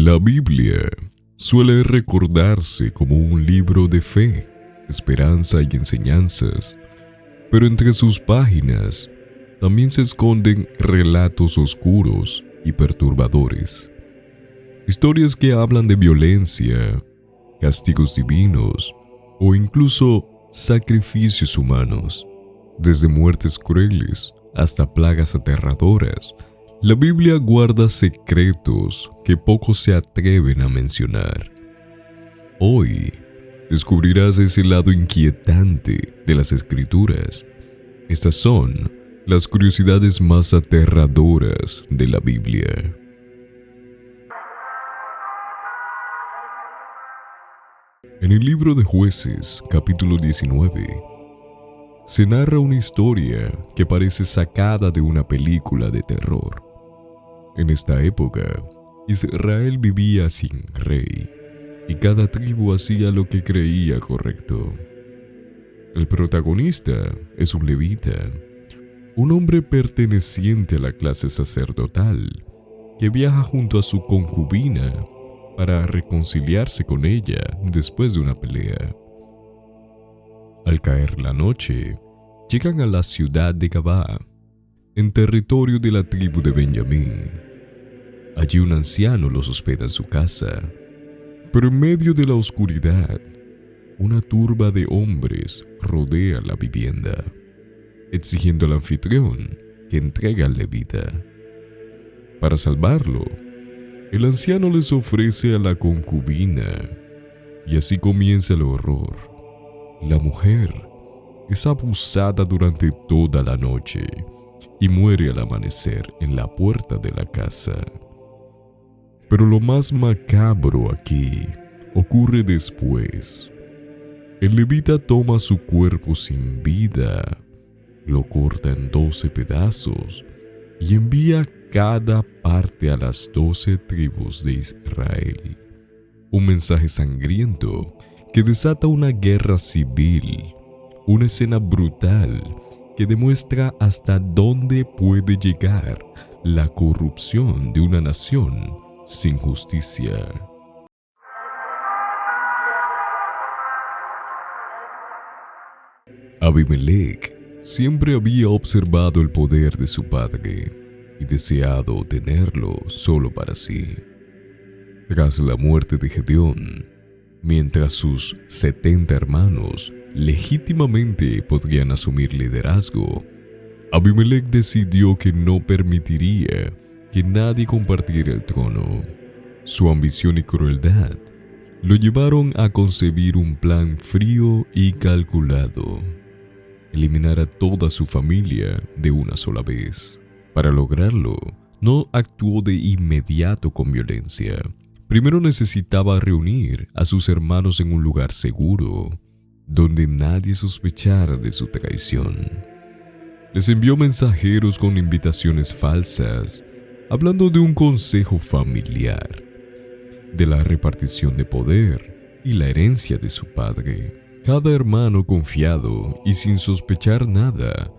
La Biblia suele recordarse como un libro de fe, esperanza y enseñanzas, pero entre sus páginas también se esconden relatos oscuros y perturbadores. Historias que hablan de violencia, castigos divinos o incluso sacrificios humanos. Desde muertes crueles hasta plagas aterradoras, la Biblia guarda secretos que pocos se atreven a mencionar. Hoy descubrirás ese lado inquietante de las Escrituras. Estas son las curiosidades más aterradoras de la Biblia. En el libro de Jueces, capítulo 19, se narra una historia que parece sacada de una película de terror. En esta época, Israel vivía sin rey, y cada tribu hacía lo que creía correcto. El protagonista es un levita, un hombre perteneciente a la clase sacerdotal, que viaja junto a su concubina para reconciliarse con ella después de una pelea. Al caer la noche, llegan a la ciudad de Gabá, en territorio de la tribu de Benjamín. Allí un anciano los hospeda en su casa, pero en medio de la oscuridad, una turba de hombres rodea la vivienda, exigiendo al anfitrión que entregue al levita. Para salvarlo, el anciano les ofrece a la concubina, y así comienza el horror. La mujer es abusada durante toda la noche y muere al amanecer en la puerta de la casa. Pero lo más macabro aquí ocurre después. El levita toma su cuerpo sin vida, lo corta en 12 pedazos y envía cada parte a las 12 tribus de Israel. Un mensaje sangriento que desata una guerra civil, una escena brutal que demuestra hasta dónde puede llegar la corrupción de una nación sin justicia. Abimelech siempre había observado el poder de su padre y deseado tenerlo solo para sí. Tras la muerte de Gedeón, mientras sus 70 hermanos legítimamente podrían asumir liderazgo, Abimelech decidió que no permitiría que nadie compartiera el trono. Su ambición y crueldad lo llevaron a concebir un plan frío y calculado: eliminar a toda su familia de una sola vez. Para lograrlo, no actuó de inmediato con violencia. Primero necesitaba reunir a sus hermanos en un lugar seguro, donde nadie sospechara de su traición. Les envió mensajeros con invitaciones falsas, hablando de un consejo familiar, de la repartición de poder y la herencia de su padre. Cada hermano, confiado y sin sospechar nada,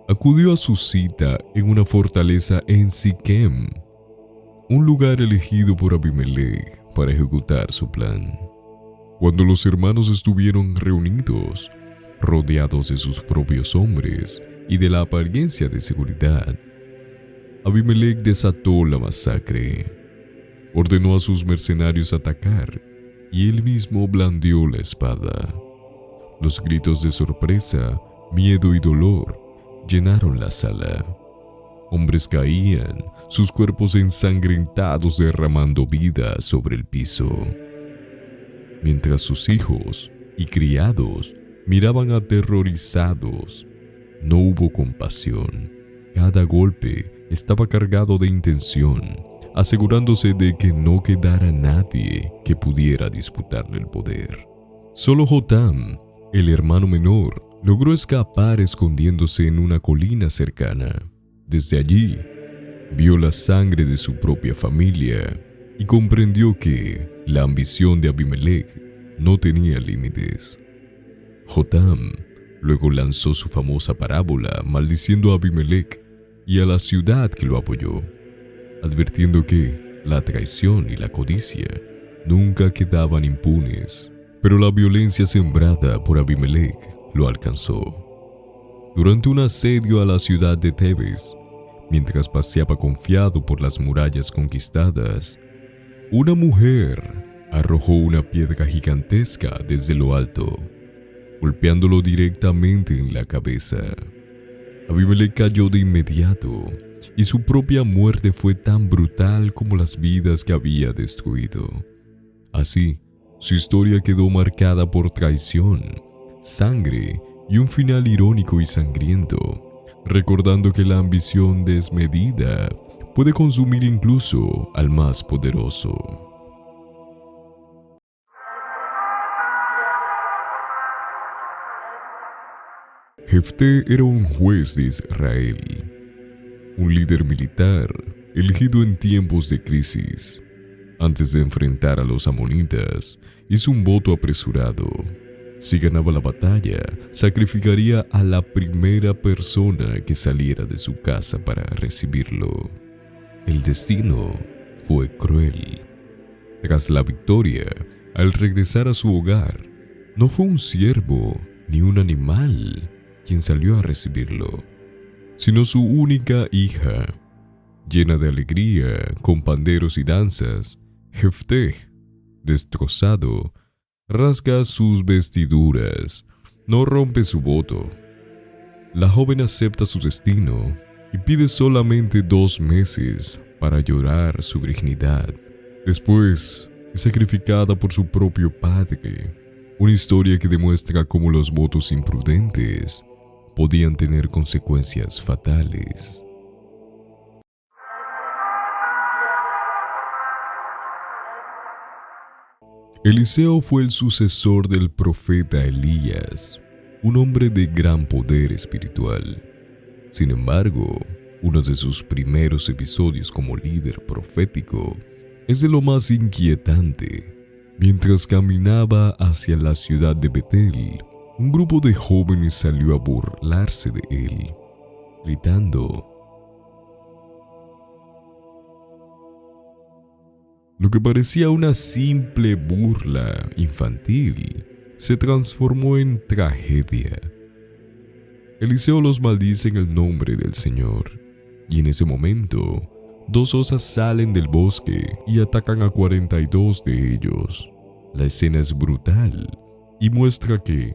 acudió a su cita en una fortaleza en Siquem, un lugar elegido por Abimelech para ejecutar su plan. Cuando los hermanos estuvieron reunidos, rodeados de sus propios hombres y de la apariencia de seguridad, Abimelech desató la masacre. Ordenó a sus mercenarios atacar y él mismo blandió la espada. Los gritos de sorpresa, miedo y dolor llenaron la sala. Hombres caían, sus cuerpos ensangrentados derramando vida sobre el piso, mientras sus hijos y criados miraban aterrorizados. No hubo compasión. Cada golpe estaba cargado de intención, asegurándose de que no quedara nadie que pudiera disputarle el poder. Solo Jotam, el hermano menor, logró escapar escondiéndose en una colina cercana. Desde allí, vio la sangre de su propia familia y comprendió que la ambición de Abimelech no tenía límites. Jotam luego lanzó su famosa parábola maldiciendo a Abimelech y a la ciudad que lo apoyó, advirtiendo que La traición y la codicia nunca quedaban impunes, pero la violencia sembrada por Abimelech lo alcanzó. Durante un asedio a la ciudad de Tebes, mientras paseaba confiado por las murallas conquistadas, una mujer arrojó una piedra gigantesca desde lo alto, golpeándolo directamente en la cabeza. Abimelech cayó de inmediato, y su propia muerte fue tan brutal como las vidas que había destruido. Así, su historia quedó marcada por traición, sangre y un final irónico y sangriento, recordando que la ambición desmedida puede consumir incluso al más poderoso. Jefté era un juez de Israel, un líder militar elegido en tiempos de crisis. Antes de enfrentar a los amonitas, hizo un voto apresurado. Si ganaba la batalla, sacrificaría a la primera persona que saliera de su casa para recibirlo. El destino fue cruel. Tras la victoria, al regresar a su hogar, no fue un ciervo ni un animal quien salió a recibirlo, sino su única hija. Llena de alegría, con panderos y danzas, Jefté, destrozado, rasga sus vestiduras, no rompe su voto. La joven acepta su destino y pide solamente 2 meses para llorar su virginidad. Después es sacrificada por su propio padre, una historia que demuestra cómo los votos imprudentes podían tener consecuencias fatales. Eliseo fue el sucesor del profeta Elías, un hombre de gran poder espiritual. Sin embargo, uno de sus primeros episodios como líder profético es de lo más inquietante. Mientras caminaba hacia la ciudad de Betel, un grupo de jóvenes salió a burlarse de él, gritando. Lo que parecía una simple burla infantil se transformó en tragedia. Eliseo los maldice en el nombre del Señor, y en ese momento, 2 osas salen del bosque y atacan a 42 de ellos. La escena es brutal y muestra que,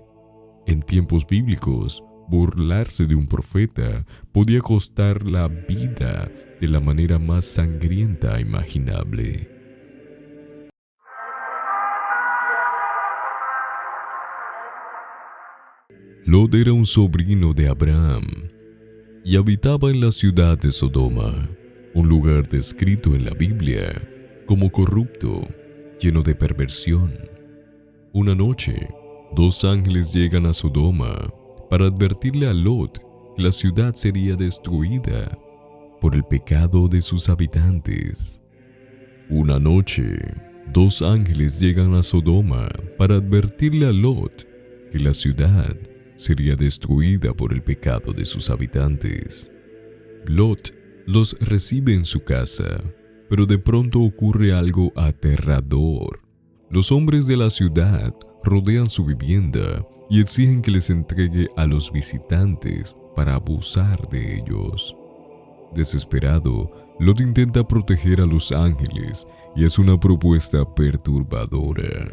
en tiempos bíblicos, burlarse de un profeta podía costar la vida de la manera más sangrienta imaginable. Lot era un sobrino de Abraham y habitaba en la ciudad de Sodoma, un lugar descrito en la Biblia como corrupto, lleno de perversión. Una noche, 2 ángeles llegan a Sodoma para advertirle a Lot que la ciudad sería destruida por el pecado de sus habitantes. Una noche, 2 ángeles llegan a Sodoma para advertirle a Lot que la ciudad sería destruida por el pecado de sus habitantes. Lot los recibe en su casa, pero de pronto ocurre algo aterrador. Los hombres de la ciudad rodean su vivienda y exigen que les entregue a los visitantes para abusar de ellos. Desesperado, Lot intenta proteger a los ángeles y es una propuesta perturbadora.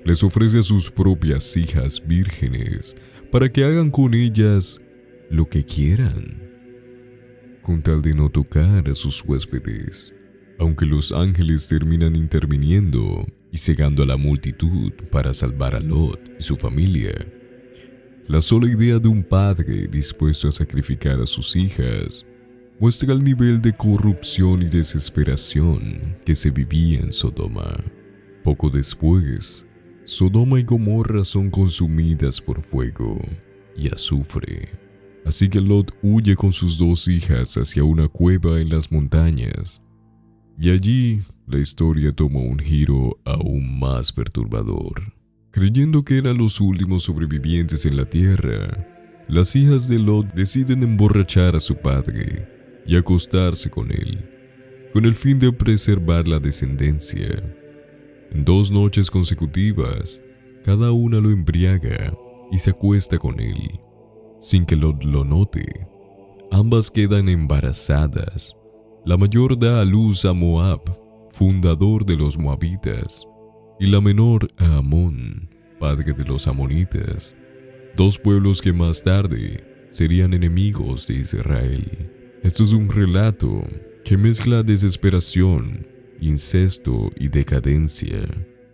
Les ofrece a sus propias hijas vírgenes para que hagan con ellas lo que quieran, con tal de no tocar a sus huéspedes, aunque los ángeles terminan interviniendo y cegando a la multitud para salvar a Lot y su familia. La sola idea de un padre dispuesto a sacrificar a sus hijas muestra el nivel de corrupción y desesperación que se vivía en Sodoma. Poco después, Sodoma y Gomorra son consumidas por fuego y azufre, así que Lot huye con sus 2 hijas hacia una cueva en las montañas, y allí la historia toma un giro aún más perturbador. Creyendo que eran los últimos sobrevivientes en la tierra, las hijas de Lot deciden emborrachar a su padre y acostarse con él. con el fin de preservar la descendencia. En 2 noches consecutivas, cada una lo embriaga y se acuesta con él, sin que lo note. Ambas quedan embarazadas. La mayor da a luz a Moab, fundador de los moabitas, y la menor a Amón, padre de los amonitas, 2 pueblos que más tarde serían enemigos de Israel. Esto es un relato que mezcla desesperación, incesto y decadencia,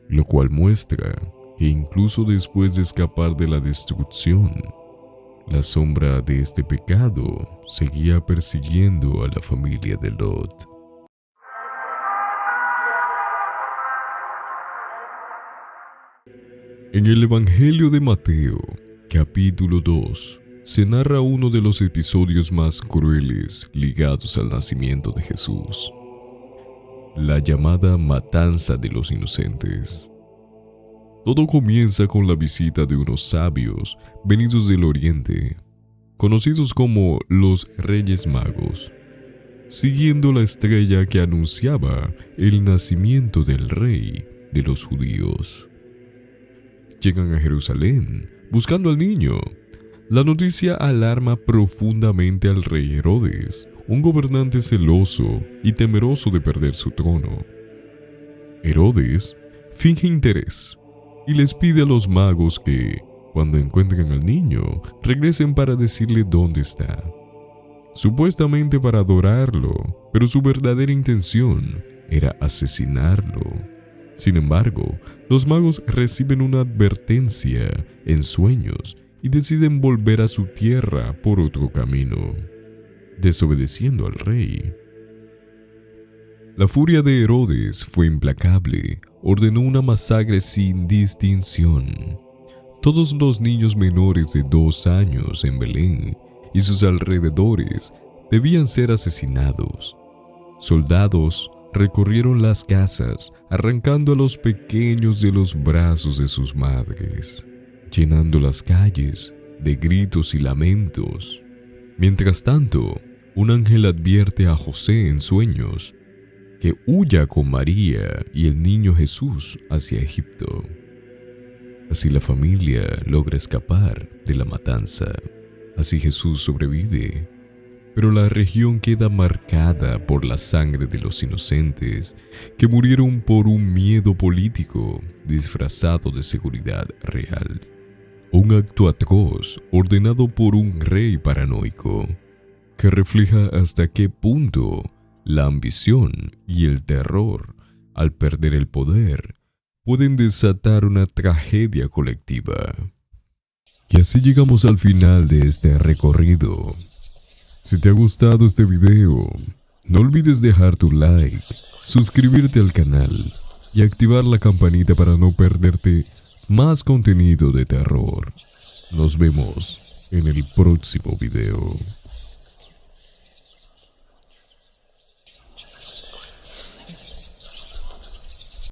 lo cual muestra que incluso después de escapar de la destrucción, la sombra de este pecado seguía persiguiendo a la familia de Lot. En el Evangelio de Mateo, capítulo 2, se narra uno de los episodios más crueles ligados al nacimiento de Jesús: la llamada matanza de los inocentes. Todo comienza con la visita de unos sabios venidos del Oriente, conocidos como los Reyes Magos, siguiendo la estrella que anunciaba el nacimiento del rey de los judíos. Llegan a Jerusalén buscando al niño. La noticia alarma profundamente al rey Herodes, un gobernante celoso y temeroso de perder su trono. Herodes finge interés y les pide a los magos que, cuando encuentren al niño, regresen para decirle dónde está. Supuestamente para adorarlo, pero su verdadera intención era asesinarlo. Sin embargo, los magos reciben una advertencia en sueños y deciden volver a su tierra por otro camino, desobedeciendo al rey. La furia de Herodes fue implacable. Ordenó una masacre sin distinción. Todos los niños menores de 2 años en Belén y sus alrededores debían ser asesinados. Soldados recorrieron las casas, arrancando a los pequeños de los brazos de sus madres, llenando las calles de gritos y lamentos. Mientras tanto, un ángel advierte a José en sueños que huya con María y el niño Jesús hacia Egipto. Así la familia logra escapar de la matanza. Así Jesús sobrevive, pero la región queda marcada por la sangre de los inocentes que murieron por un miedo político disfrazado de seguridad real. Un acto atroz ordenado por un rey paranoico que refleja hasta qué punto la ambición y el terror, al perder el poder, pueden desatar una tragedia colectiva. Y así llegamos al final de este recorrido. Si te ha gustado este video, no olvides dejar tu like, suscribirte al canal y activar la campanita para no perderte más contenido de terror. Nos vemos en el próximo video.